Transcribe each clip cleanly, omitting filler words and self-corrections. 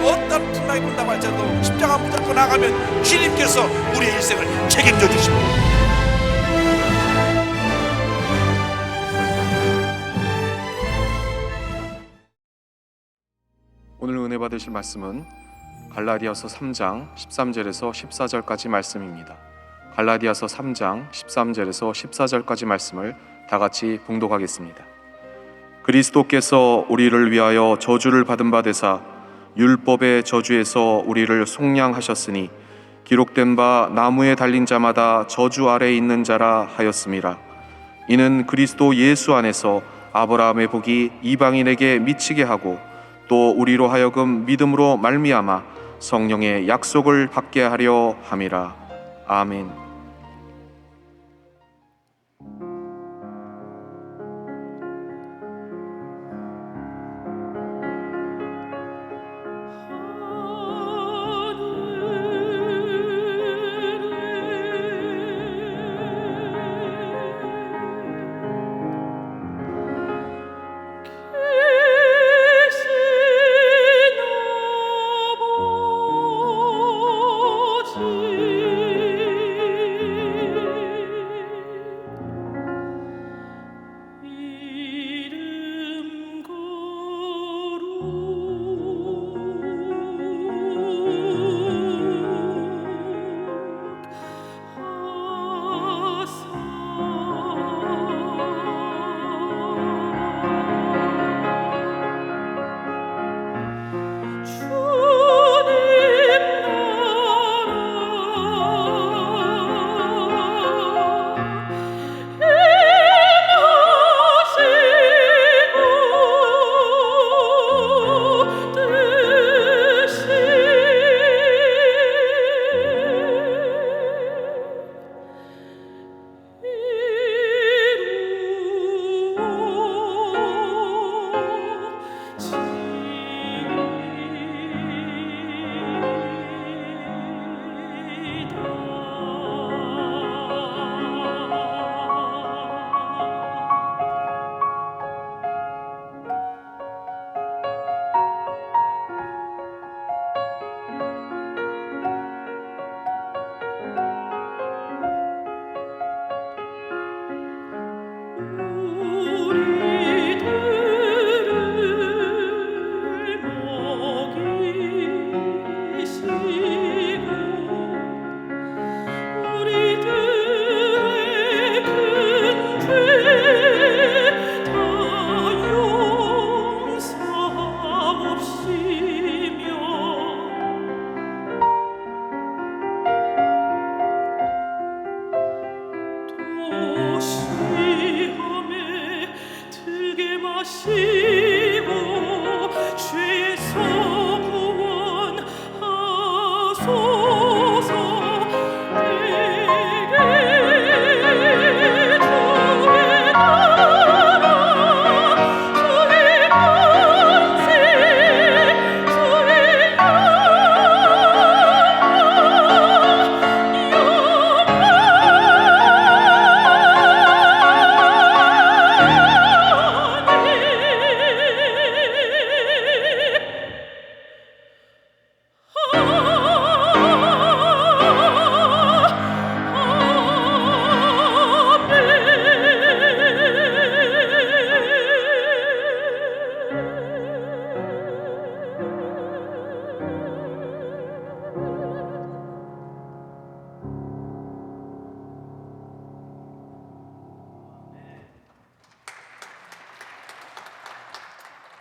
어떤 풍랑이 분다고 할지라도 십자가 붙들고 나가면 주님께서 우리의 일생을 책임져 주십니다. 오늘 은혜 받으실 말씀은 갈라디아서 3장 13절에서 14절까지 말씀입니다. 갈라디아서 3장 13절에서 14절까지 말씀을 다 같이 봉독하겠습니다. 그리스도께서 우리를 위하여 저주를 받은 바 되사 율법의 저주에서 우리를 속량하셨으니 기록된 바 나무에 달린 자마다 저주 아래에 있는 자라 하였음이라. 이는 그리스도 예수 안에서 아브라함의 복이 이방인에게 미치게 하고 또 우리로 하여금 믿음으로 말미암아 성령의 약속을 받게 하려 함이라. 아멘.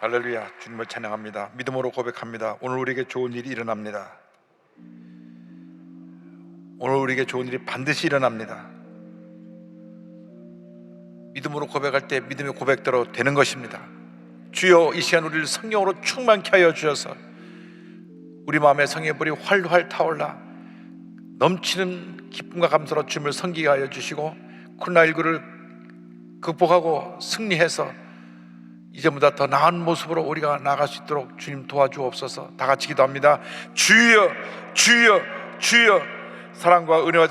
할렐루야. 주님을 찬양합니다. 믿음으로 고백합니다. 오늘 우리에게 좋은 일이 일어납니다. 오늘 우리에게 좋은 일이 반드시 일어납니다. 믿음으로 고백할 때 믿음의 고백대로 되는 것입니다. 주여, 이 시간 우리를 성령으로 충만케 하여 주셔서 우리 마음에 성령의 불이 활활 타올라 넘치는 기쁨과 감사로 주님을 섬기게 하여 주시고 코로나19를 극복하고 승리해서 이제보다 더 나은 모습으로 우리가 나아갈 수 있도록 주님 도와주옵소서. 다 같이 기도합니다. 주여, 주여, 주여. 사랑과 은혜와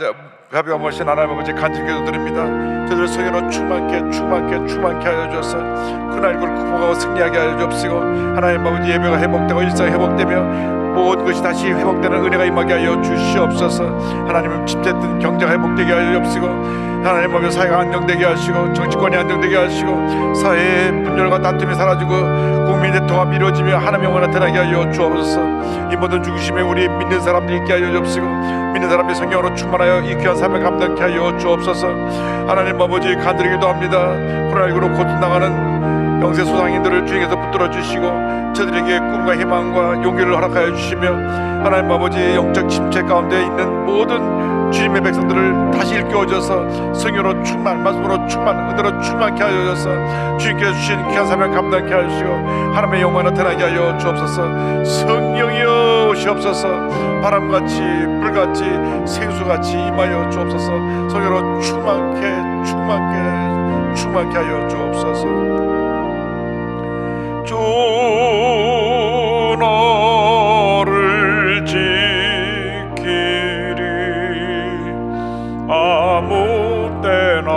자비와 모신 하나님 아버지 간절히 기도드립니다. 저들 성령으로 충만케 하여 주셔서 코로나19를 극복하고 승리하게 하여 주옵시고 하나님 아버지 예배가 회복되고 일상이 회복되며 모든 것이 다시 회복되는 은혜가 임하게 하여 주시옵소서. 하나님은 침체된 경제가 회복되게 하여 주옵시고, 하나님 아버지 사회가 안정되게 하시고, 정치권이 안정되게 하시고, 사회의 분열과 다툼이 사라지고 국민의 통합이 이루어지며 하나님의 영광 나타나게 하여 주옵소서. 이 모든 중심에 우리 믿는 사람들이 있게 하여 주옵시고, 믿는 사람들이 성령으로 충만하여 이 귀한 삶을 감당케 하여 주옵소서. 하나님 아버지 간절히 기도합니다. 코로나19로 고통당하는 영세 소상인들을 주님께서 붙들어 주시고, 저들에게 꿈과 희망과 용기를 허락하여 주시며, 하나님 아버지 영적 침체 가운데 있는 모든 주님의 백성들을 다시 일깨워줘서 성령으로 충만, 말씀으로 충만, 은혜로 충만케 하여 주셔서 주님께서 주신 귀한 사명 감당케 하여 주시고, 하나님의 영광 나타나게 하여 주옵소서. 성령이여 오시옵소서. 바람같이 불같이 생수같이 임하여 주옵소서. 성령으로 충만케 하여 주옵소서. 주 너를 지키리 아무 때나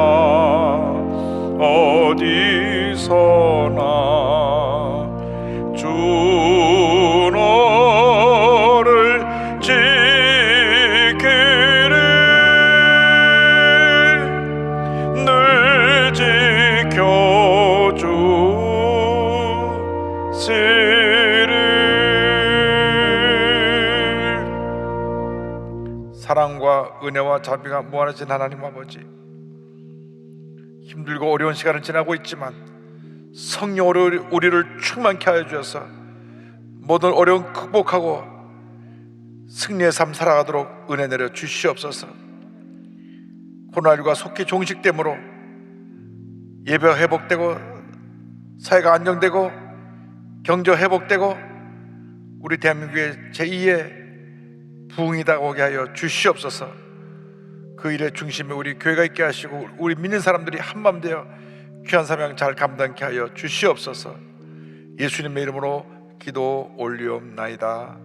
어디서나. 주 너를 지키리 늘 지켜주시리. 사랑과 은혜와 자비가 무한하신 하나님 아버지, 힘들고 어려운 시간을 지나고 있지만 성령으로 우리를 충만케 하여 주셔서 모든 어려움 극복하고 승리의 삶 살아가도록 은혜 내려 주시옵소서. 코로나19가 속히 종식됨으로 예배가 회복되고 사회가 안정되고 경제 회복되고 우리 대한민국의 제2의 부흥이 다가오게 하여 주시옵소서. 그 일의 중심에 우리 교회가 있게 하시고 우리 믿는 사람들이 한마음 되어 귀한 사명 잘 감당케 하여 주시옵소서. 예수님의 이름으로 기도 올리옵나이다.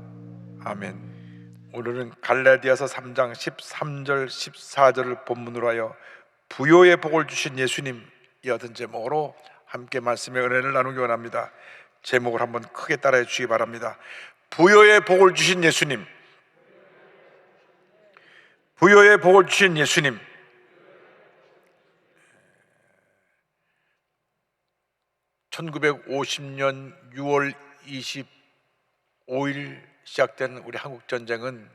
아멘. 오늘은 갈라디아서 3장 13절 14절을 본문으로 하여 부요의 복을 주신 예수님, 이 같은 제목으로 함께 말씀의 은혜를 나누기 원합니다. 제목을 한번 크게 따라해 주시기 바랍니다. 부요의 복을 주신 예수님, 부요의 복을 주신 예수님. 1950년 6월 25일 시작된 우리 한국전쟁은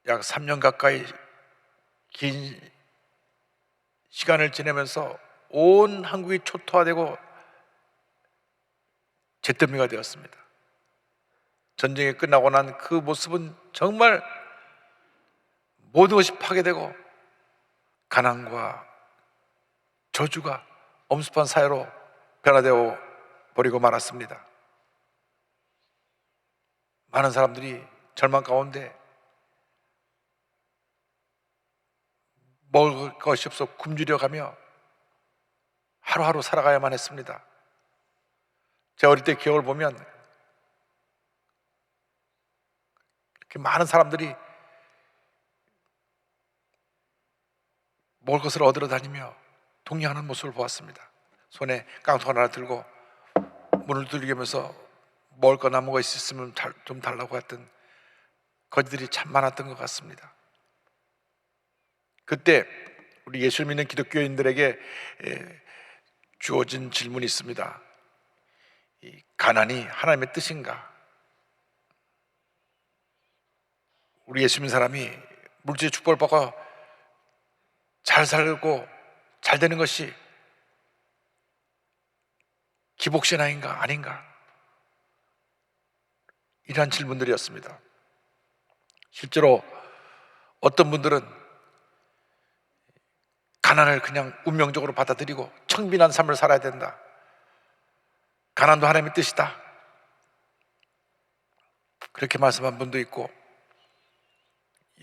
약 3년 가까이 긴 시간을 지내면서 온 한국이 초토화되고 잿더미가 되었습니다. 전쟁이 끝나고 난 그 모습은 정말 모든 것이 파괴되고 가난과 저주가 엄습한 사회로 변화되어 버리고 말았습니다. 많은 사람들이 절망 가운데 먹을 것이 없어 굶주려 가며 하루하루 살아가야만 했습니다. 제 어릴 때 기억을 보면 이렇게 많은 사람들이 먹을 것을 얻으러 다니며 동냥하는 모습을 보았습니다. 손에 깡통 하나 들고 문을 두들기면서 먹을 거 나무가 있으면 좀 달라고 했던 거지들이 참 많았던 것 같습니다. 그때 우리 예수 믿는 기독교인들에게 주어진 질문이 있습니다. 이 가난이 하나님의 뜻인가? 우리 예수 믿는 사람이 물질의 축복을 받고 잘 살고 잘 되는 것이 기복신앙인가 아닌가? 이러한 질문들이었습니다. 실제로 어떤 분들은 가난을 그냥 운명적으로 받아들이고 청빈한 삶을 살아야 된다, 가난도 하나님의 뜻이다, 그렇게 말씀한 분도 있고,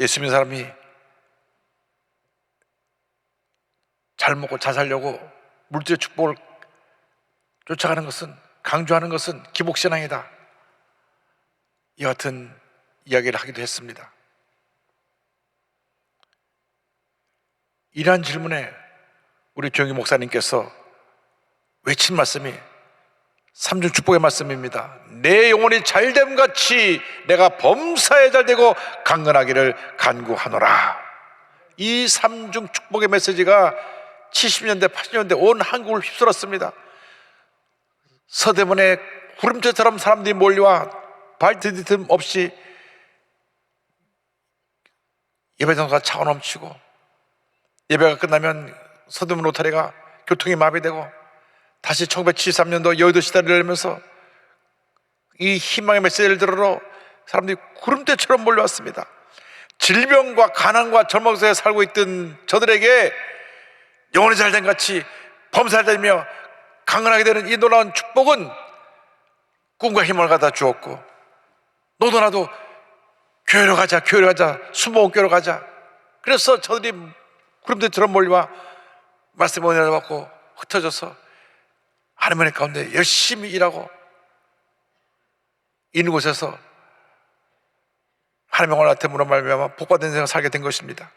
예수 믿는 사람이 잘 먹고 잘 살려고 물질의 축복을 쫓아가는 것은, 강조하는 것은 기복신앙이다, 이 같은 이야기를 하기도 했습니다. 이러한 질문에 우리 조영기 목사님께서 외친 말씀이 삼중 축복의 말씀입니다. 내 영혼이 잘됨 같이 내가 범사에 잘되고 강건하기를 간구하노라. 이 삼중 축복의 메시지가 70년대 80년대 온 한국을 휩쓸었습니다. 서대문에 구름대처럼 사람들이 몰려와 발디딤 없이 예배 장소가 차고 넘치고, 예배가 끝나면 서대문 로타리가 교통이 마비되고, 다시 1973년도 여의도 시대를 열면서 이 희망의 메시지를 들으러 사람들이 구름대처럼 몰려왔습니다. 질병과 가난과 절망 속에 살고 있던 저들에게 영혼이 잘된 같이 범사를 되며 강건하게 되는 이 놀라운 축복은 꿈과 희망을 갖다 주었고, 너도 나도 교회로 가자, 교회로 가자, 수목교회로 가자. 그래서 저들이 구름대처럼 몰려와 말씀의 은혜를 받고 흩어져서 하나님의 가운데 열심히 일하고 있는 곳에서 하나님의 영혼한테 물어말미암아 복받은 인생을 살게 된 것입니다.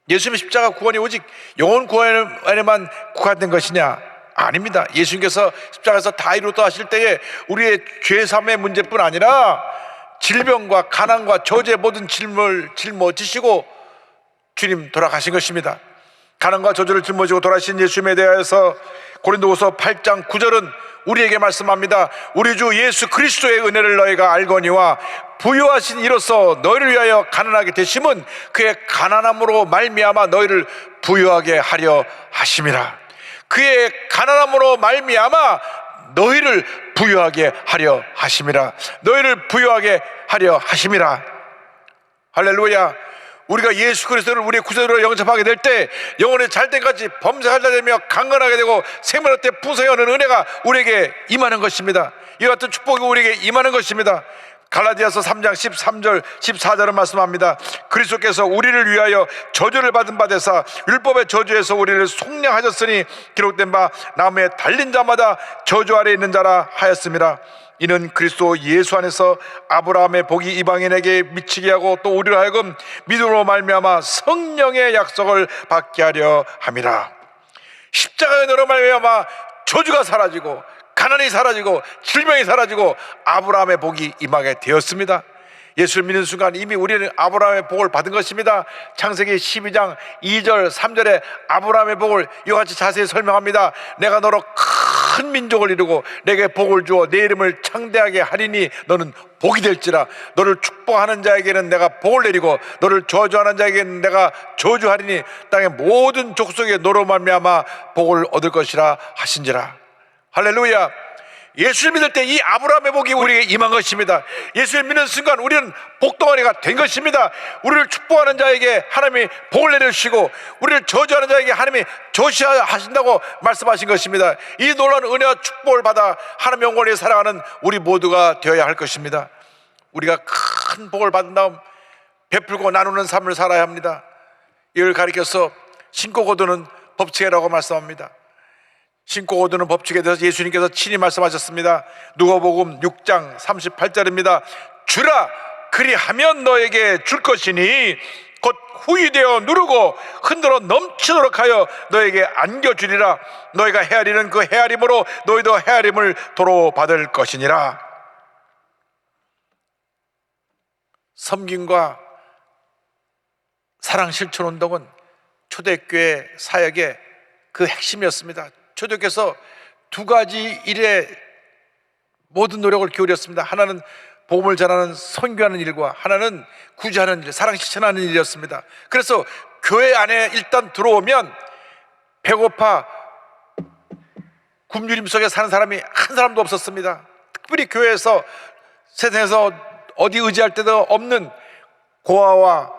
예수님의 십자가 구원이 오직 영혼 구원에만 국한된 것이냐? 아닙니다. 예수님께서 십자가에서 다 이루었다 하실 때에 우리의 죄사함의 문제뿐 아니라 질병과 가난과 저주의 모든 짐을 짊어지시고 주님 돌아가신 것입니다. 가난과 저주를 짊어지고 돌아가신 예수님에 대하여서 고린도후서 8장 9절은 우리에게 말씀합니다. 우리 주 예수 그리스도의 은혜를 너희가 알거니와 부유하신 이로써 너희를 위하여 가난하게 되심은 그의 가난함으로 말미암아 너희를 부유하게 하려 하심이라. 그의 가난함으로 말미암아 너희를 부유하게 하려 하심이라. 너희를 부유하게 하려 하심이라. 할렐루야. 우리가 예수 그리스도를 우리의 구세주로 영접하게 될 때 영혼이 잘된 같이 범사하게 되며 강건하게 되고 생명의 때 풍성히 오는 은혜가 우리에게 임하는 것입니다. 이와 같은 축복이 우리에게 임하는 것입니다. 갈라디아서 3장 13절 14절은 말씀합니다. 그리스도께서 우리를 위하여 저주를 받은 바 되사 율법의 저주에서 우리를 속량하셨으니 기록된 바 나무에 달린 자마다 저주 아래 있는 자라 하였음이라. 이는 그리스도 예수 안에서 아브라함의 복이 이방인에게 미치게 하고 또 우리로 하여금 믿음으로 말미암아 성령의 약속을 받게 하려 함이라. 십자가의 너로 말미암아 저주가 사라지고 가난이 사라지고 질병이 사라지고 아브라함의 복이 임하게 되었습니다. 예수를 믿는 순간 이미 우리는 아브라함의 복을 받은 것입니다. 창세기 12장 2절 3절에 아브라함의 복을 이와 같이 자세히 설명합니다. 내가 너로 큰 민족을 이루고 내게 복을 주어 내 이름을 창대하게 하리니 너는 복이 될지라. 너를 축복하는 자에게는 내가 복을 내리고 너를 저주하는 자에게는 내가 저주하리니 땅의 모든 족속에 너로 말미암아 복을 얻을 것이라 하신지라. 할렐루야. 예수를 믿을 때 이 아브라함의 복이 우리에게 임한 것입니다. 예수를 믿는 순간 우리는 복덩어리가 된 것입니다. 우리를 축복하는 자에게 하나님이 복을 내려주시고 우리를 저주하는 자에게 하나님이 저주하신다고 말씀하신 것입니다. 이 놀라운 은혜와 축복을 받아 하나님의 영혼을 사랑하는 우리 모두가 되어야 할 것입니다. 우리가 큰 복을 받은 다음 베풀고 나누는 삶을 살아야 합니다. 이를 가리켜서 신고 거두는 법칙이라고 말씀합니다. 신고 거두는 법칙에 대해서 예수님께서 친히 말씀하셨습니다. 누가복음 6장 38절입니다. 주라 그리하면 너에게 줄 것이니 곧 후이되어 누르고 흔들어 넘치도록 하여 너에게 안겨주리라. 너희가 헤아리는 그 헤아림으로 너희도 헤아림을 도로 받을 것이니라. 섬김과 사랑 실천 운동은 초대교회 사역의 그 핵심이었습니다. 초대교회에서 두 가지 일에 모든 노력을 기울였습니다. 하나는 복음을 전하는 선교하는 일과 하나는 구제하는 일, 사랑 실천하는 일이었습니다. 그래서 교회 안에 일단 들어오면 배고파 굶주림 속에 사는 사람이 한 사람도 없었습니다. 특별히 교회에서 세상에서 어디 의지할 데도 없는 고아와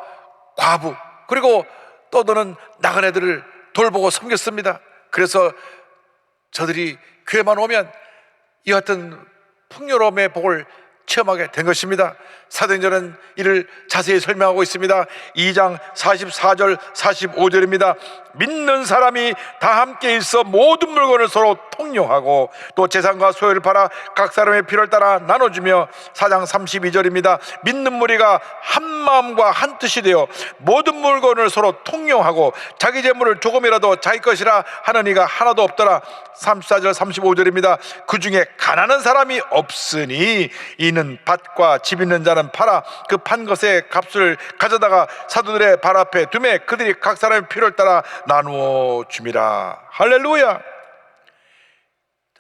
과부 그리고 떠도는 나그네들을 돌보고 섬겼습니다. 그래서 저들이 교회만 오면 이 같은 풍요로움의 복을 체험하게 된 것입니다. 사도행전은 이를 자세히 설명하고 있습니다. 2장 44절 45절입니다. 믿는 사람이 다 함께 있어 모든 물건을 서로 통용하고 또 재산과 소유를 팔아 각 사람의 필요를 따라 나눠주며 4장 32절입니다. 믿는 무리가 한 마음과 한 뜻이 되어 모든 물건을 서로 통용하고 자기 재물을 조금이라도 자기 것이라 하는 이가 하나도 없더라. 34절 35절입니다. 그 중에 가난한 사람이 없으니 이는 밭과 집 있는 자는 팔아 그 판 것의 값을 가져다가 사도들의 발 앞에 두매 그들이 각 사람의 필요를 따라 나누어 줌이라. 할렐루야.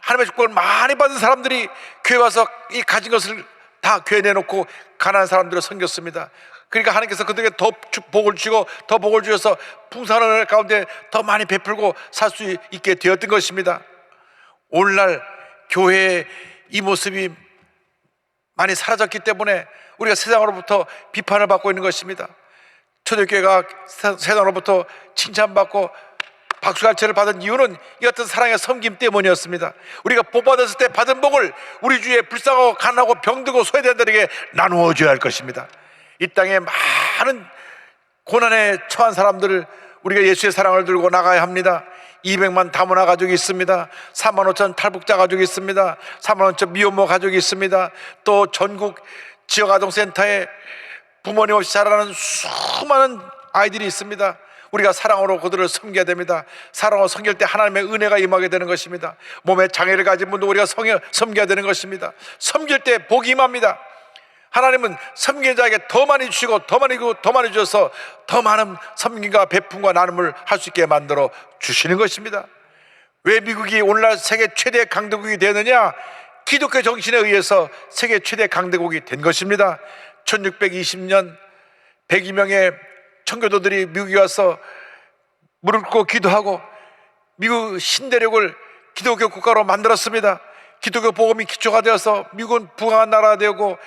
하나님의 축복을 많이 받은 사람들이 교회 와서 이 가진 것을 다 교회에 내놓고 가난한 사람들을 섬겼습니다. 그러니까 하나님께서 그들에게 더 복을 주시고 더 복을 주셔서 풍성한 은혜 가운데 더 많이 베풀고 살 수 있게 되었던 것입니다. 오늘날 교회의 이 모습이 많이 사라졌기 때문에 우리가 세상으로부터 비판을 받고 있는 것입니다. 초대교회가 세상으로부터 칭찬받고 박수갈채를 받은 이유는 이 같은 사랑의 섬김 때문이었습니다. 우리가 복 받았을 때 받은 복을 우리 주위에 불쌍하고 가난하고 병들고 소외된 자들에게 나누어 줘야 할 것입니다. 이 땅에 많은 고난에 처한 사람들을 우리가 예수의 사랑을 들고 나가야 합니다. 200만 다문화 가족이 있습니다. 4만 5천 탈북자 가족이 있습니다. 4만 5천 미혼모 가족이 있습니다. 또 전국 지역아동센터에 부모님 없이 자라는 수많은 아이들이 있습니다. 우리가 사랑으로 그들을 섬겨야 됩니다. 사랑으로 섬길 때 하나님의 은혜가 임하게 되는 것입니다. 몸에 장애를 가진 분도 우리가 섬겨야 되는 것입니다. 섬길 때 복이 임합니다. 하나님은 섬기는 자에게 더 많이 주시고 더 많이 주고 더 많이 주셔서 더 많은 섬김과 베품과 나눔을 할 수 있게 만들어 주시는 것입니다. 왜 미국이 오늘날 세계 최대 강대국이 되느냐? 기독교 정신에 의해서 세계 최대 강대국이 된 것입니다. 1620년 102명의 청교도들이 미국에 와서 무릎 꿇고 기도하고 미국 신대륙을 기독교 국가로 만들었습니다. 기독교 복음이 기초가 되어서 미국은 부강한 나라가 되고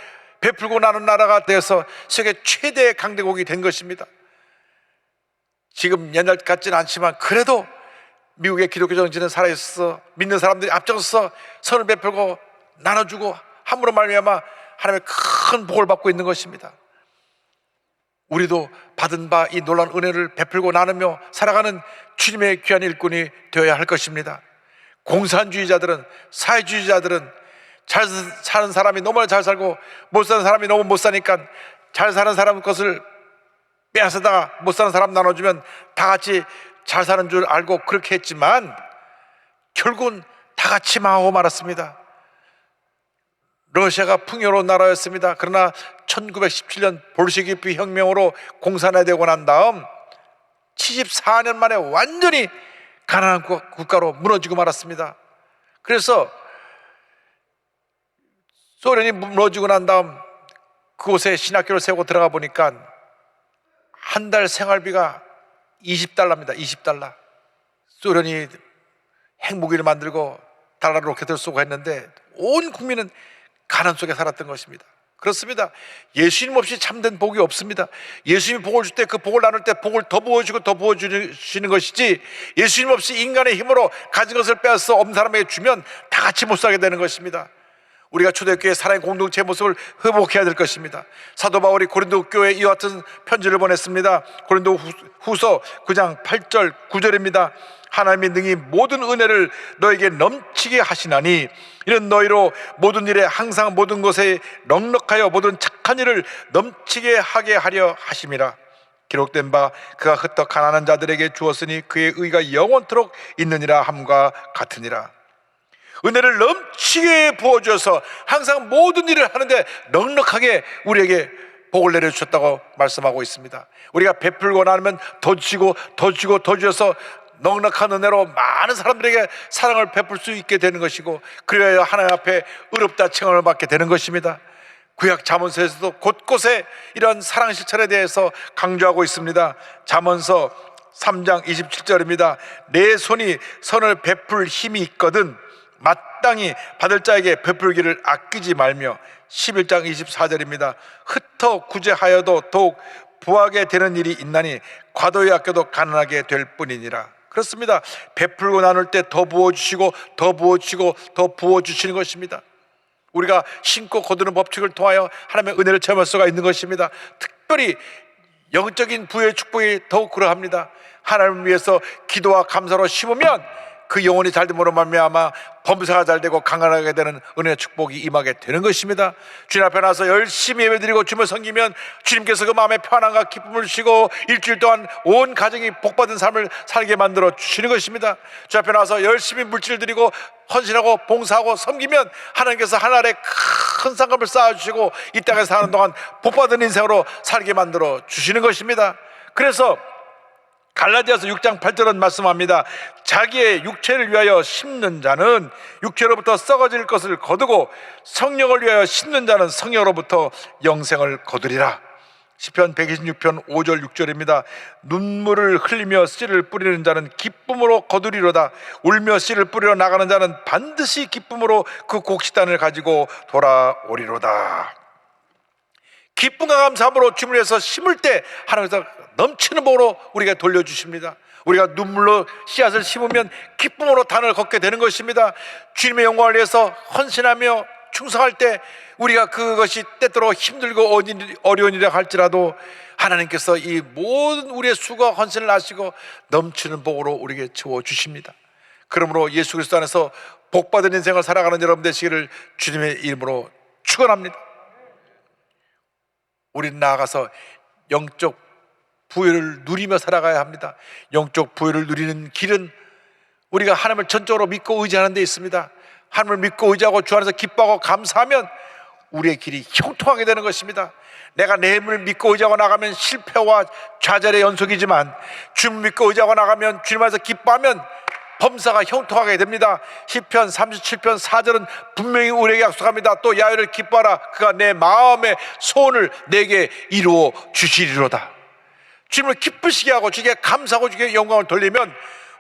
베풀고 나눈 나라가 되어서 세계 최대의 강대국이 된 것입니다. 지금 옛날 같지는 않지만 그래도 미국의 기독교 정신은 살아있어 믿는 사람들이 앞장서서 선을 베풀고 나눠주고 함으로 말미암아 하나님의 큰 복을 받고 있는 것입니다. 우리도 받은 바 이 놀라운 은혜를 베풀고 나누며 살아가는 주님의 귀한 일꾼이 되어야 할 것입니다. 공산주의자들은, 사회주의자들은 잘 사는 사람이 너무나 잘 살고 못 사는 사람이 너무 못 사니까 잘 사는 사람 것을 빼앗아다가 못 사는 사람 나눠주면 다 같이 잘 사는 줄 알고 그렇게 했지만 결국은 다 같이 망하고 말았습니다. 러시아가 풍요로운 나라였습니다. 그러나 1917년 볼셰비키 혁명으로 공산화되고 난 다음 74년 만에 완전히 가난한 국가로 무너지고 말았습니다. 그래서 소련이 무너지고 난 다음 그곳에 신학교를 세우고 들어가 보니까 한 달 생활비가 20달러입니다. 20달러. 소련이 핵무기를 만들고 달러 로켓을 쏘고 했는데 온 국민은 가난 속에 살았던 것입니다. 그렇습니다. 예수님 없이 참된 복이 없습니다. 예수님이 복을 줄 때 그 복을 나눌 때 복을 더 부어주고 더 부어주시는 것이지 예수님 없이 인간의 힘으로 가진 것을 빼앗아 없는 사람에게 주면 다 같이 못 살게 되는 것입니다. 우리가 초대교회 사랑의 공동체 모습을 회복해야 될 것입니다. 사도 바울이 고린도 교회에 이와 같은 편지를 보냈습니다. 고린도 후서 9장 8절 9절입니다. 하나님이 능히 모든 은혜를 너에게 넘치게 하시나니 이는 너희로 모든 일에 항상 모든 것에 넉넉하여 모든 착한 일을 넘치게 하게 하려 하심이라. 기록된 바 그가 흩어 가난한 자들에게 주었으니 그의 의가 영원토록 있느니라 함과 같으니라. 은혜를 넘치게 부어주셔서 항상 모든 일을 하는데 넉넉하게 우리에게 복을 내려주셨다고 말씀하고 있습니다. 우리가 베풀고 나면 더 주시고 더 주고 더 주셔서 넉넉한 은혜로 많은 사람들에게 사랑을 베풀 수 있게 되는 것이고 그래야 하나님 앞에 의롭다 칭함을 받게 되는 것입니다. 구약 잠언서에서도 곳곳에 이런 사랑 실천에 대해서 강조하고 있습니다. 잠언서 3장 27절입니다. 내 손이 선을 베풀 힘이 있거든 마땅히 받을 자에게 베풀기를 아끼지 말며 11장 24절입니다. 흩어 구제하여도 더욱 부하게 되는 일이 있나니 과도히 아껴도 가난하게 될 뿐이니라. 그렇습니다. 베풀고 나눌 때 더 부어주시고 더 부어주시고 더 부어주시는 것입니다. 우리가 신고 거두는 법칙을 통하여 하나님의 은혜를 체험할 수가 있는 것입니다. 특별히 영적인 부의 축복이 더욱 그러합니다. 하나님을 위해서 기도와 감사로 심으면 그 영혼이 잘됨으로 말미암아 범사가 잘되고 강건하게 되는 은혜의 축복이 임하게 되는 것입니다. 주님 앞에 나서 열심히 예배드리고 주님을 섬기면 주님께서 그 마음에 편안과 기쁨을 주시고 일주일 동안 온 가정이 복받은 삶을 살게 만들어 주시는 것입니다. 주 앞에 나서 열심히 물질 드리고 헌신하고 봉사하고 섬기면 하나님께서 하늘에 큰 상급을 쌓아주시고 이 땅에 사는 동안 복받은 인생으로 살게 만들어 주시는 것입니다. 그래서 갈라디아서 6장 8절은 말씀합니다. 자기의 육체를 위하여 심는 자는 육체로부터 썩어질 것을 거두고 성령을 위하여 심는 자는 성령으로부터 영생을 거두리라. 시편 126편 5절 6절입니다. 눈물을 흘리며 씨를 뿌리는 자는 기쁨으로 거두리로다. 울며 씨를 뿌리러 나가는 자는 반드시 기쁨으로 그 곡식단을 가지고 돌아오리로다. 기쁨과 감사함으로 주님을 위해서 심을 때 하나님께서 넘치는 복으로 우리가 돌려주십니다. 우리가 눈물로 씨앗을 심으면 기쁨으로 단을 걷게 되는 것입니다. 주님의 영광을 위해서 헌신하며 충성할 때 우리가 그것이 때때로 힘들고 어려운 일이라 할지라도 하나님께서 이 모든 우리의 수고와 헌신을 아시고 넘치는 복으로 우리에게 채워주십니다. 그러므로 예수 그리스도 안에서 복받은 인생을 살아가는 여러분 되시기를 주님의 이름으로 축원합니다. 우리는 나아가서 영적 부여를 누리며 살아가야 합니다. 영적 부여를 누리는 길은 우리가 하나님을 전적으로 믿고 의지하는 데 있습니다. 하나님을 믿고 의지하고 주 안에서 기뻐하고 감사하면 우리의 길이 형통하게 되는 것입니다. 내가 내 힘을 믿고 의지하고 나가면 실패와 좌절의 연속이지만 주님을 믿고 의지하고 나가면 주님 안에서 기뻐하면 범사가 형통하게 됩니다. 시편 37편 4절은 분명히 우리에게 약속합니다. 또 야훼를 기뻐하라. 그가 내 마음의 소원을 내게 이루어 주시리로다. 주님을 기쁘시게 하고 주께 감사하고 주께 영광을 돌리면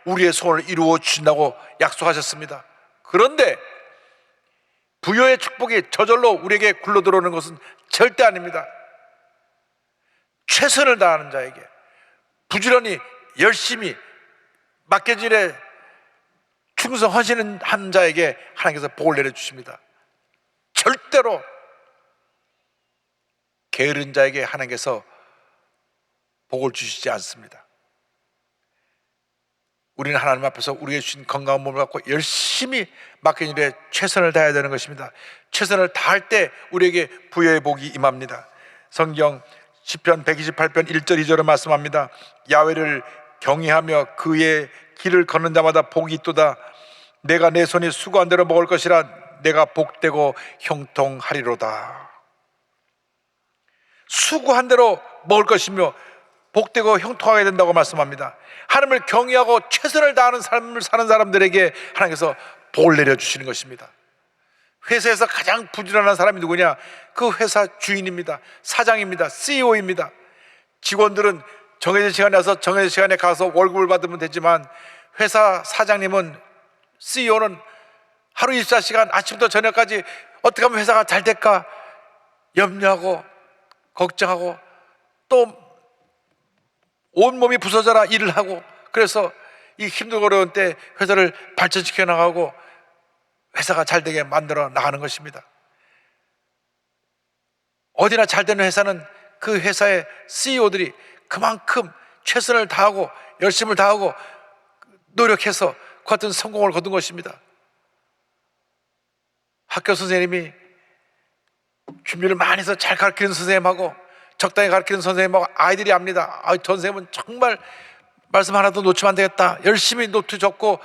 우리의 소원을 이루어 주신다고 약속하셨습니다. 그런데 부여의 축복이 저절로 우리에게 굴러들어오는 것은 절대 아닙니다. 최선을 다하는 자에게, 부지런히 열심히 맡겨진 일에 충성하시는 자에게 하나님께서 복을 내려주십니다. 절대로 게으른 자에게 하나님께서 복을 주시지 않습니다. 우리는 하나님 앞에서 우리에게 주신 건강한 몸을 갖고 열심히 맡긴 일에 최선을 다해야 되는 것입니다. 최선을 다할 때 우리에게 부여의 복이 임합니다. 성경 시편 128편 1절 2절을 말씀합니다. 야훼를 경외하며 그의 길을 걷는 자마다 복이 있도다. 내가 내 손이 수고한 대로 먹을 것이라. 내가 복되고 형통하리로다. 수고한 대로 먹을 것이며 복되고 형통하게 된다고 말씀합니다. 하나님을 경외하고 최선을 다하는 삶을 사는 사람들에게 하나님께서 복을 내려주시는 것입니다. 회사에서 가장 부지런한 사람이 누구냐? 그 회사 주인입니다. 사장입니다. CEO입니다. 직원들은 정해진 시간에 와서 정해진 시간에 가서 월급을 받으면 되지만 회사 사장님은, CEO는 하루 24시간 아침부터 저녁까지 어떻게 하면 회사가 잘 될까 염려하고 걱정하고 또 온몸이 부서져라 일을 하고, 그래서 이 힘들고 어려운 때 회사를 발전시켜 나가고 회사가 잘 되게 만들어 나가는 것입니다. 어디나 잘 되는 회사는 그 회사의 CEO들이 그만큼 최선을 다하고 열심을 다하고 노력해서 그 같은 성공을 거둔 것입니다. 학교 선생님이 준비를 많이 해서 잘 가르치는 선생님하고 적당히 가르치는 선생님하고 아이들이 압니다. 전 선생님은 정말 말씀 하나도 놓치면 안 되겠다. 열심히 노트 적고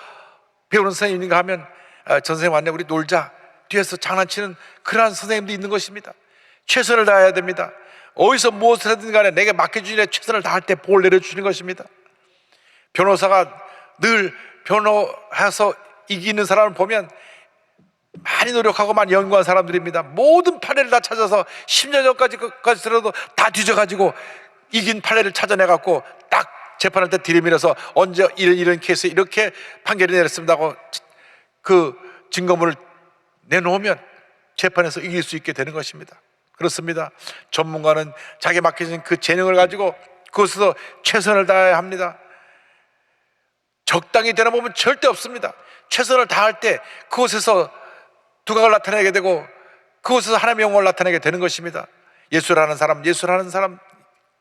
배우는 선생님인가 하면 전 선생님 왔네, 우리 놀자. 뒤에서 장난치는 그러한 선생님도 있는 것입니다. 최선을 다해야 됩니다. 어디서 무엇을 하든 간에 내게 맡겨주신 일에 최선을 다할 때 복을 내려주시는 것입니다. 변호사가 늘 변호해서 이기는 사람을 보면 많이 노력하고 많이 연구한 사람들입니다. 모든 판례를 다 찾아서 10년 전까지 들어도 다 뒤져가지고 이긴 판례를 찾아내갖고 딱 재판할 때 들이밀어서 언제 이런 케이스에 이렇게 판결이 내렸습니다 하고 그 증거물을 내놓으면 재판에서 이길 수 있게 되는 것입니다. 그렇습니다. 전문가는 자기 맡겨진 그 재능을 가지고 그것에서 최선을 다해야 합니다. 적당히 되나 보면 절대 없습니다. 최선을 다할 때 그것에서 두각을 나타내게 되고 그곳에서 하나님의 영광을 나타내게 되는 것입니다. 예술하는 사람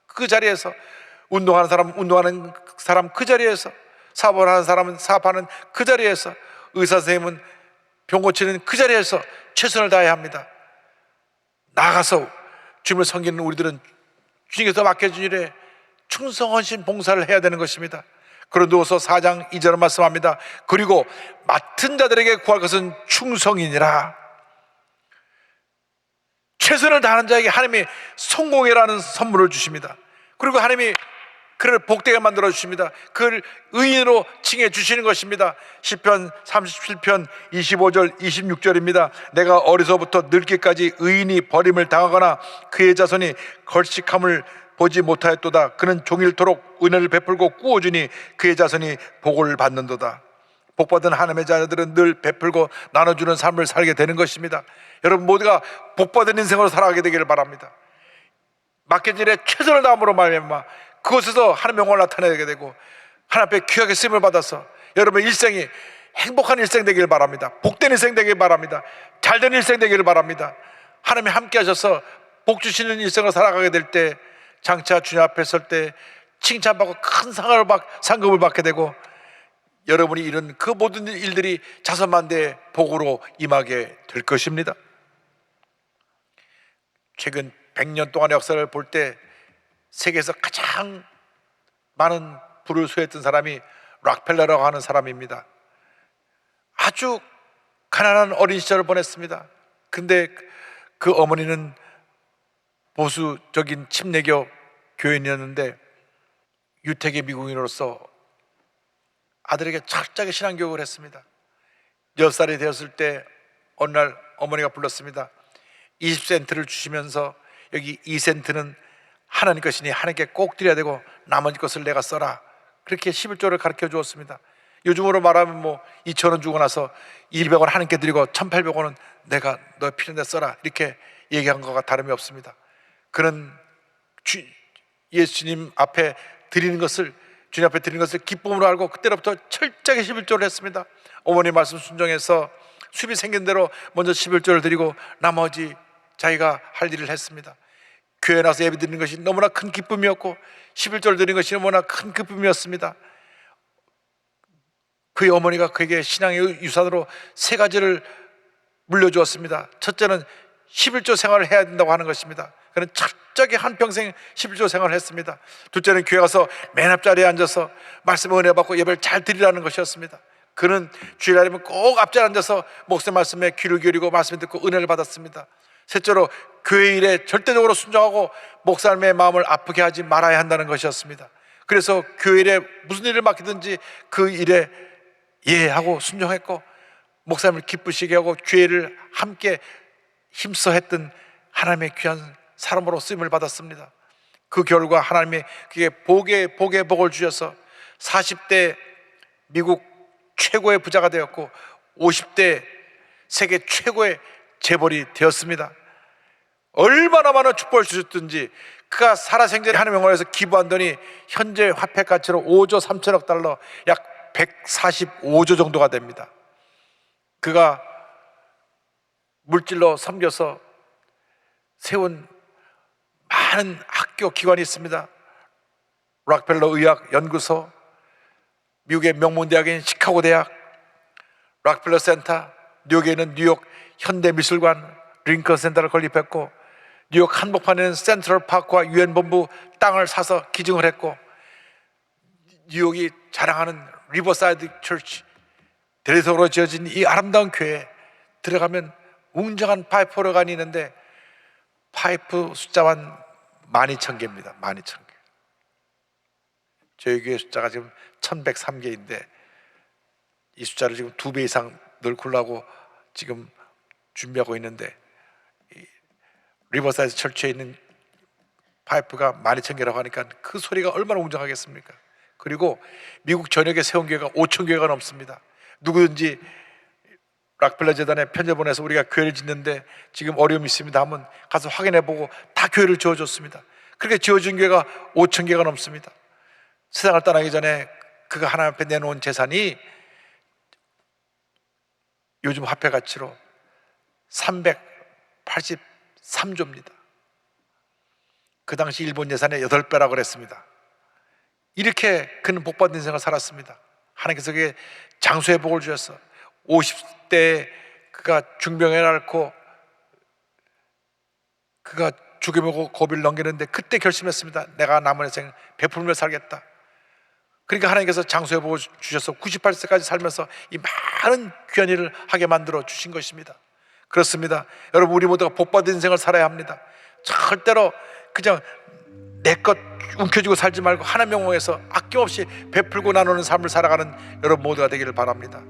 그 자리에서, 운동하는 사람 그 자리에서, 사업하는 사람은 사업하는 그 자리에서, 의사 선생님은 병 고치는 그 자리에서 최선을 다해야 합니다. 나가서 주님을 섬기는 우리들은 주님께서 맡겨준 일에 충성 헌신 봉사를 해야 되는 것입니다. 고린도후서 4장 2절은 말씀합니다. 그리고 맡은 자들에게 구할 것은 충성이니라. 최선을 다하는 자에게 하나님이 성공이라는 선물을 주십니다. 그리고 하나님이 그를 복되게 만들어 주십니다. 그를 의인으로 칭해 주시는 것입니다. 시편 37편 25절 26절입니다. 내가 어려서부터 늙기까지 의인이 버림을 당하거나 그의 자손이 걸식함을 보지 못하였도다. 그는 종일토록 은혜를 베풀고 꾸어주니 그의 자손이 복을 받는도다. 복받은 하나님의 자녀들은 늘 베풀고 나눠주는 삶을 살게 되는 것입니다. 여러분 모두가 복받은 인생으로 살아가게 되기를 바랍니다. 맡겨진 일에 최선을 다함으로 말미암아 그곳에서 하나님의 영광을 나타내게 되고 하나님 앞에 귀하게 쓰임을 받아서 여러분의 일생이 행복한 일생 되기를 바랍니다. 복된 일생 되기를 바랍니다. 잘된 일생 되기를 바랍니다. 하나님이 함께 하셔서 복 주시는 일생을 살아가게 될 때 장차 주님 앞에 설 때 칭찬받고 큰 상급을 받게 되고 여러분이 이룬 그 모든 일들이 자선만대의 복으로 임하게 될 것입니다. 최근 100년 동안의 역사를 볼 때 세계에서 가장 많은 부를 소유했던 사람이 락펠러라고 하는 사람입니다. 아주 가난한 어린 시절을 보냈습니다. 근데 그 어머니는 보수적인 침례교 교인이었는데 유태계 미국인으로서 아들에게 철저하게 신앙교육을 했습니다. 10살이 되었을 때 어느 날 어머니가 불렀습니다. 20센트를 주시면서 여기 2센트는 하나님 것이니 하나님께 꼭 드려야 되고 나머지 것을 내가 써라. 그렇게 11조를 가르쳐 주었습니다. 요즘으로 말하면 2,000원 주고 나서 200원 하나님께 드리고 1,800원은 내가 너 필요한 데 써라. 이렇게 얘기한 것과 다름이 없습니다. 그는 예수님 앞에 드리는 것을, 주님 앞에 드리는 것을 기쁨으로 알고 그때로부터 철저하게 11조를 했습니다. 어머니 말씀 순종해서 수입이 생긴 대로 먼저 11조를 드리고 나머지 자기가 할 일을 했습니다. 교회 나서 예배 드리는 것이 너무나 큰 기쁨이었고 11조를 드리는 것이 너무나 큰 기쁨이었습니다. 그의 어머니가 그에게 신앙의 유산으로 3가지를 물려주었습니다. 첫째는 11조 생활을 해야 된다고 하는 것입니다. 그는 철저하게 한평생 11조 생활을 했습니다. 둘째는 교회 가서 맨 앞자리에 앉아서 말씀을 은혜 받고 예배를 잘 드리라는 것이었습니다. 그는 주일 날이면 꼭 앞자리에 앉아서 목사님 말씀에 귀를 기울이고 말씀을 듣고 은혜를 받았습니다. 셋째로 교회 일에 절대적으로 순종하고 목사님의 마음을 아프게 하지 말아야 한다는 것이었습니다. 그래서 교회 일에 무슨 일을 맡기든지 그 일에 예하고 순종했고 목사님을 기쁘시게 하고 교회를 함께 힘써 했던 하나님의 귀한 사람으로 쓰임을 받았습니다. 그 결과 하나님이 그게 복의 복을 주셔서 40대 미국 최고의 부자가 되었고 50대 세계 최고의 재벌이 되었습니다. 얼마나 많은 축복을 주셨든지 그가 살아생전에 하나님의 영광에서 기부한 돈이 현재 화폐 가치로 5조 3천억 달러, 약 145조 정도가 됩니다. 그가 물질로 섬겨서 세운 많은 학교 기관이 있습니다. 락펠러 의학 연구소, 미국의 명문대학인 시카고 대학, 락펠러 센터, 뉴욕에 있는 뉴욕 현대미술관 링컨 센터를 건립했고 뉴욕 한복판에는 센트럴 파크와 유엔 본부 땅을 사서 기증을 했고 뉴욕이 자랑하는 리버사이드 처치 대리석으로 지어진 이 아름다운 교회에 들어가면 웅장한 파이프 오르간이 있는데 파이프 숫자만 12,000개입니다. 12,000개. 저희 교회 숫자가 지금 1103개인데 이 숫자를 지금 2배 이상 늘리려고 지금 준비하고 있는데 리버사이드 철치에 있는 파이프가 12,000개라고 하니까 그 소리가 얼마나 웅장하겠습니까? 그리고 미국 전역에 세운 교회가 5,000교회가 넘습니다. 누구든지 락펠러 재단에 편지 보내서 우리가 교회를 짓는데 지금 어려움이 있습니다 하면 가서 확인해보고 다 교회를 지어줬습니다. 그렇게 지어준 교회가 5,000개가 넘습니다. 세상을 떠나기 전에 그가 하나님 앞에 내놓은 재산이 요즘 화폐 가치로 83조입니다. 그 당시 일본 예산의 8배라고 그랬습니다. 이렇게 그는 복받은 인생을 살았습니다. 하나님께서 그에게 장수의 복을 주셨어. 50대에 그가 중병에 앓고 그가 죽음의 고비를 넘기는데 그때 결심했습니다. 내가 남은 인생 베풀며 살겠다. 그러니까 하나님께서 장수의 복을 주셔서 98세까지 살면서 이 많은 귀한 일을 하게 만들어 주신 것입니다. 그렇습니다. 여러분, 우리 모두가 복받은 인생을 살아야 합니다. 절대로 그냥 내 것 움켜쥐고 살지 말고 하나님 영광에서 아낌없이 베풀고 나누는 삶을 살아가는 여러분 모두가 되기를 바랍니다.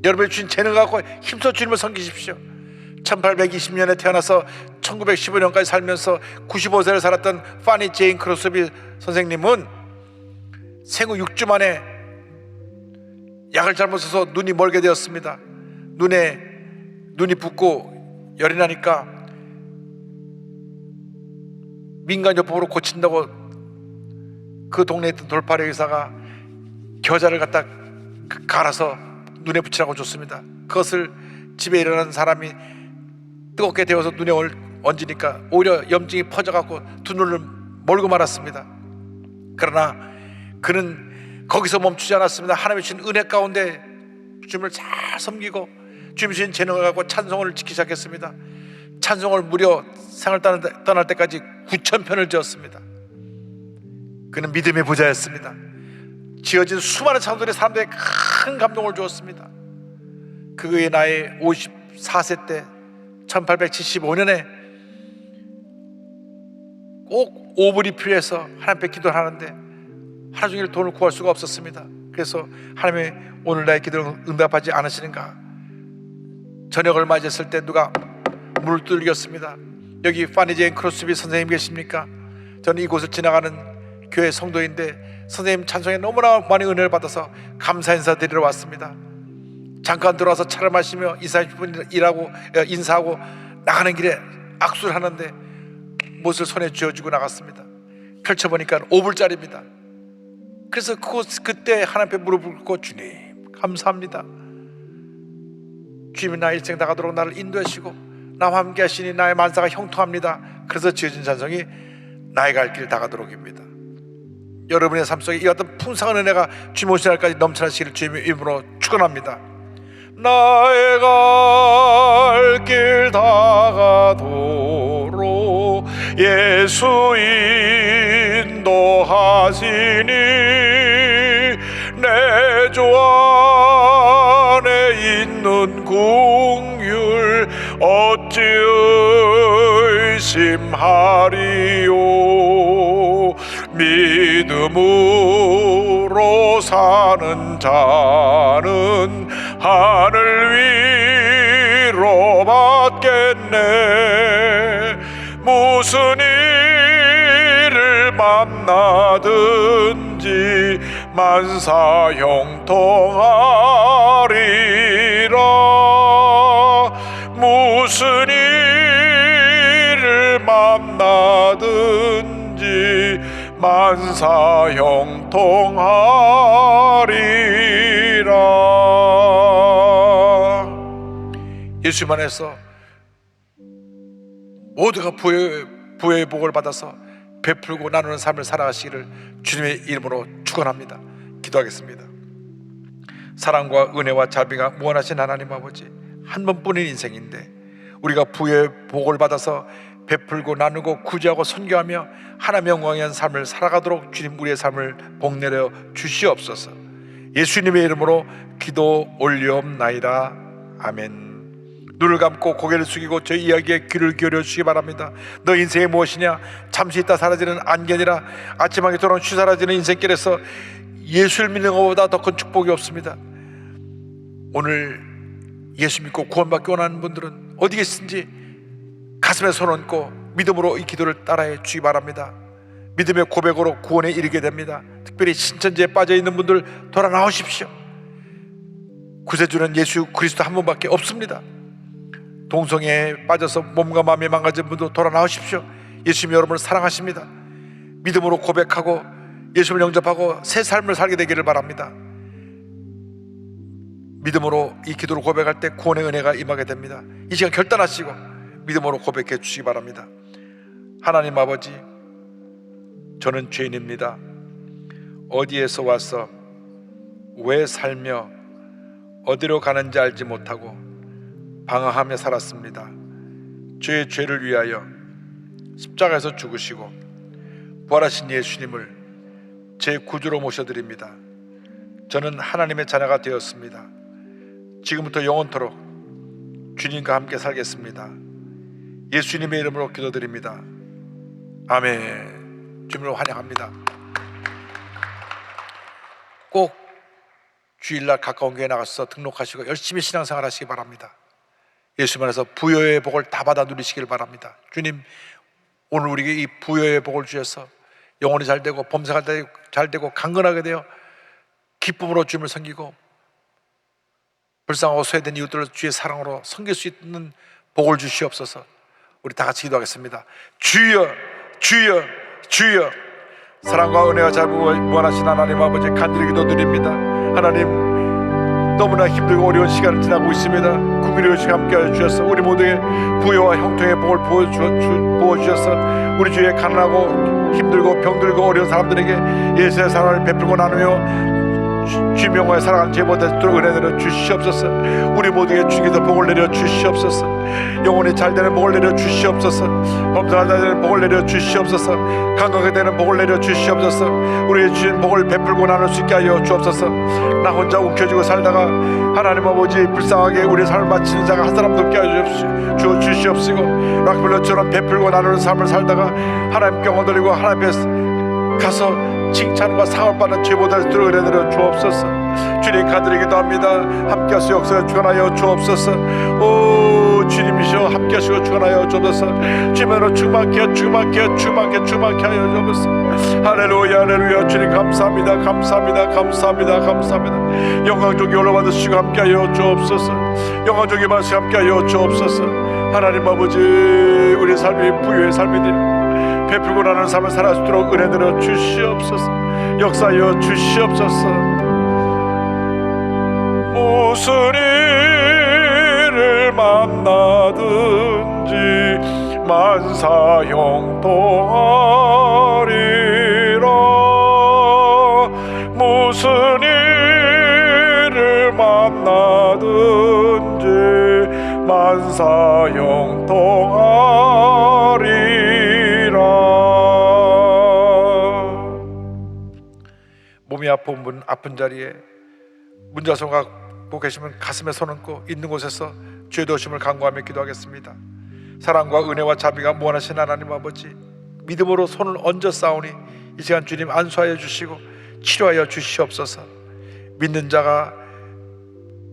여러분이 주신 재능을 갖고 힘써 주님을 섬기십시오. 1820년에 태어나서 1915년까지 살면서 95세를 살았던 파니 제인 크로스비 선생님은 생후 6주 만에 약을 잘못 써서 눈이 멀게 되었습니다. 눈이 붓고 열이 나니까 민간요법으로 고친다고 그 동네에 있던 돌팔이 의사가 겨자를 갖다 갈아서 눈에 붙이라고 줬습니다. 그것을 집에 일어나는 사람이 뜨겁게 데워서 눈에 얹으니까 오히려 염증이 퍼져갖고 두 눈을 멀고 말았습니다. 그러나 그는 거기서 멈추지 않았습니다. 하나님의 주신 은혜 가운데 주님을 잘 섬기고 주님 주신 재능을 갖고 찬송을 지키기 시작했습니다. 찬송을 무려 생을 떠날 때까지 9,000편을 지었습니다. 그는 믿음의 부자였습니다. 지어진 수많은 찬송들이 사람들에게 큰 감동을 주었습니다. 그의 나이 54세 때 1875년에 꼭 5불이 필요해서 하나님 앞에 기도를 하는데 하루 종일 돈을 구할 수가 없었습니다. 그래서 하나님이 오늘 나의 기도를 응답하지 않으시는가. 저녁을 맞이했을 때 누가 문을 두들겼습니다. 여기 파니 제인 크로스비 선생님 계십니까? 저는 이곳을 지나가는 교회 성도인데 선생님 찬송에 너무나 많이 은혜를 받아서 감사 인사 드리러 왔습니다. 잠깐 들어와서 차를 마시며 20-30분 인사하고 나가는 길에 악수를 하는데 못을 손에 쥐어주고 나갔습니다. 펼쳐보니까 5불짜리입니다. 그래서 그때 하나님 앞에 무릎을 꿇고 주님 감사합니다. 주님이 나의 일생 나가도록 나를 인도하시고 나와 함께 하시니 나의 만사가 형통합니다. 그래서 지어진 찬송이 나의 갈 길 다가도록입니다. 여러분의 삶 속에 이 어떤 풍성한 은혜가 주님 오신 날까지 넘쳐나시기를 주님의 이름으로 축원합니다. 나의 갈 길 다가도록 예수 인도하시니 내 주 안에 있는 긍휼 어찌 의심하리요. 믿음으로 사는 자는 하늘 위로 받겠네. 무슨 일을 만나든지 만사 형통하리라. 무슨 일을 만나든지 만사 형통하리라. 예수님 안에서 모두가 부의 복을 받아서 베풀고 나누는 삶을 살아가시기를 주님의 이름으로 축원합니다. 기도하겠습니다. 사랑과 은혜와 자비가 무한하신 하나님 아버지, 한 번뿐인 인생인데 우리가 부의 복을 받아서 베풀고 나누고 구제하고 선교하며 하나님의 영광의 한 삶을 살아가도록 주님 우리의 삶을 복내려 주시옵소서. 예수님의 이름으로 기도 올리옵나이다. 아멘. 눈을 감고 고개를 숙이고 저희 이야기에 귀를 기울여 주시기 바랍니다. 너 인생이 무엇이냐? 잠시 있다 사라지는 안개니라. 아침하게 돌아온 쉬 사라지는 인생길에서 예수를 믿는 것보다 더 큰 축복이 없습니다. 오늘 예수 믿고 구원받기 원하는 분들은 어디 계신지 가슴에 손 얹고 믿음으로 이 기도를 따라해 주시기 바랍니다. 믿음의 고백으로 구원에 이르게 됩니다. 특별히 신천지에 빠져있는 분들 돌아 나오십시오. 구세주는 예수 그리스도 한 분밖에 없습니다. 동성애에 빠져서 몸과 마음이 망가진 분도 돌아 나오십시오. 예수님이 여러분을 사랑하십니다. 믿음으로 고백하고 예수를 영접하고 새 삶을 살게 되기를 바랍니다. 믿음으로 이 기도를 고백할 때 구원의 은혜가 임하게 됩니다. 이 시간 결단하시고 믿음으로 고백해 주시기 바랍니다. 하나님 아버지, 저는 죄인입니다. 어디에서 와서 왜 살며 어디로 가는지 알지 못하고 방황하며 살았습니다. 저의 죄를 위하여 십자가에서 죽으시고 부활하신 예수님을 제 구주로 모셔드립니다. 저는 하나님의 자녀가 되었습니다. 지금부터 영원토록 주님과 함께 살겠습니다. 예수님의 이름으로 기도드립니다. 아멘. 주님을 환영합니다. 꼭 주일날 가까운 교회 나가서 등록하시고 열심히 신앙생활 하시기 바랍니다. 예수님 안에서 부여의 복을 다 받아 누리시길 바랍니다. 주님, 오늘 우리에게 이 부여의 복을 주셔서 영혼이 잘되고 범사가 잘되고 강건하게 되어 기쁨으로 주님을 섬기고 불쌍하고 소외된 이웃들을 주의 사랑으로 섬길 수 있는 복을 주시옵소서. 우리 다 같이 기도하겠습니다. 주여, 주여, 주여. 사랑과 은혜와 잘 무한하신 하나님 아버지, 간절히 기도드립니다. 하나님, 너무나 힘들고 어려운 시간을 지나고 있습니다. 국민의 의식 함께하여 주셔서 우리 모두에게 부여와 형통의 복을 부어주셔서 우리 주위에 가난하고 힘들고 병들고 어려운 사람들에게 예수의 사랑을 베풀고 나누며 주명하여 살아가는 죄보다 더 은혜 내려 주시옵소서. 우리 모두에게 주기도 복을 내려 주시옵소서. 영혼이 잘되는 복을 내려 주시옵소서. 범사가 잘되는 복을 내려 주시옵소서. 강하게 되는 복을 내려 주시옵소서. 우리의 주신 복을 베풀고 나눌 수 있게 하여 주옵소서. 나 혼자 움켜쥐고 살다가 하나님 아버지 불쌍하게 우리의 삶을 마치는 자가 한 사람도 없게 하여 주시옵시고, 락벨러처럼 베풀고 나누는 삶을 살다가 하나님께 얻어리고 하나님 앞에 가서 칭찬과 상을 받는 죄보다 더 은혜 내려 주옵소서. 주님 가드리기도 합니다. 함께하시어 역사에 주관하여 주옵소서. 오 주님이시여, 함께하시고 주관하여 주옵소서. 주님으로 충만케 하여 주옵소서. 할렐루야, 할렐루야. 주님 감사합니다, 감사합니다, 감사합니다, 감사합니다. 영광적이 올라받으시고 함께하여 주옵소서. 영광적이 받으시고 함께하여 주옵소서. 하나님 아버지, 우리 삶이 부유의 삶이 되어 베풀고 나는 삶을 살아갈 수 있도록 은혜 내려 주시옵소서. 역사하여 주시옵소서. 무슨 일을 만나든지 만사형통하리라. 무슨 일을 만나든지 만사형통하리라. 몸이 아픈 분, 아픈 자리에 문자손 갖고 계시면 가슴에 손 얹고 있는 곳에서 죄 도심을 간구하며 기도하겠습니다. 사랑과 은혜와 자비가 무한하신 하나님 아버지, 믿음으로 손을 얹어 싸우니 이 시간 주님 안수하여 주시고 치료하여 주시옵소서. 믿는 자가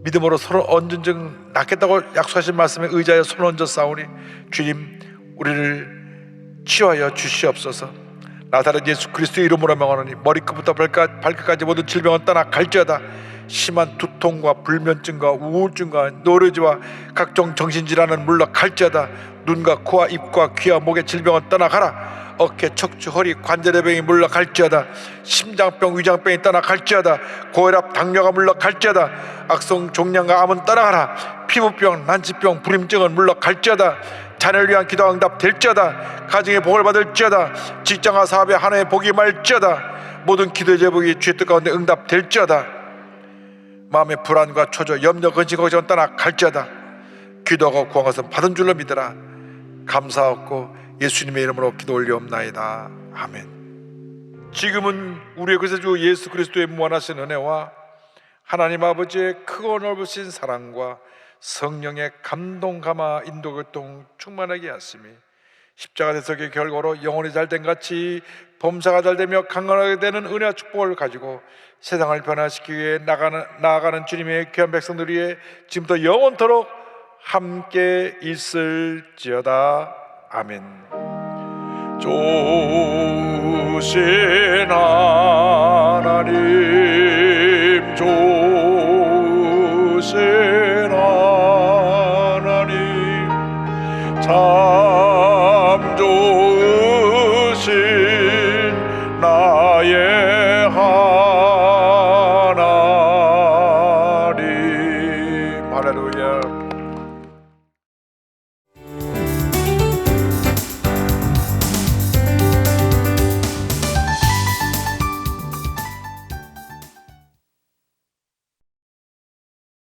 믿음으로 손을 얹은 즉 낫겠다고 약속하신 말씀에 의지하여 손을 얹어 싸우니 주님 우리를 치유하여 주시옵소서. 나사렛 예수 그리스도의 이름으로 명하노니 머리끝부터 발끝까지 모든 질병은 떠나 갈지어다. 심한 두통과 불면증과 우울증과 노르지와 각종 정신질환은 물러갈지어다. 눈과 코와 입과 귀와 목의 질병은 떠나가라. 어깨, 척추, 허리, 관절의 병이 물러갈지어다. 심장병, 위장병이 떠나갈지어다. 고혈압, 당뇨가 물러갈지어다. 악성 종양과 암은 떠나가라. 피부병, 난치병, 불임증은 물러갈지어다. 자녀를 위한 기도가 응답될지어다. 가정의 복을 받을지어다. 직장과 사업의 하나의 복이 말지어다. 모든 기도의 제복이 주의 뜻 가운데 응답될지어다. 마음의 불안과 초조, 염려, 근심, 걱정은 떠나갈지어다. 기도하고 구한 것은 받은 줄로 믿으라. 감사하고 예수님의 이름으로 기도 올리옵나이다. 아멘. 지금은 우리의 구세주 예수 그리스도의 무한하신 은혜와 하나님 아버지의 크고 넓으신 사랑과 성령의 감동 감화 인도 교통 충만하게 하심이 십자가 대속의 결과로 영혼이 잘된 같이 범사가 잘되며 강건하게 되는 은혜와 축복을 가지고 세상을 변화시키기 위해 나아가는 주님의 귀한 백성들 위해 지금부터 영원토록 함께 있을지어다. 아멘. 조신아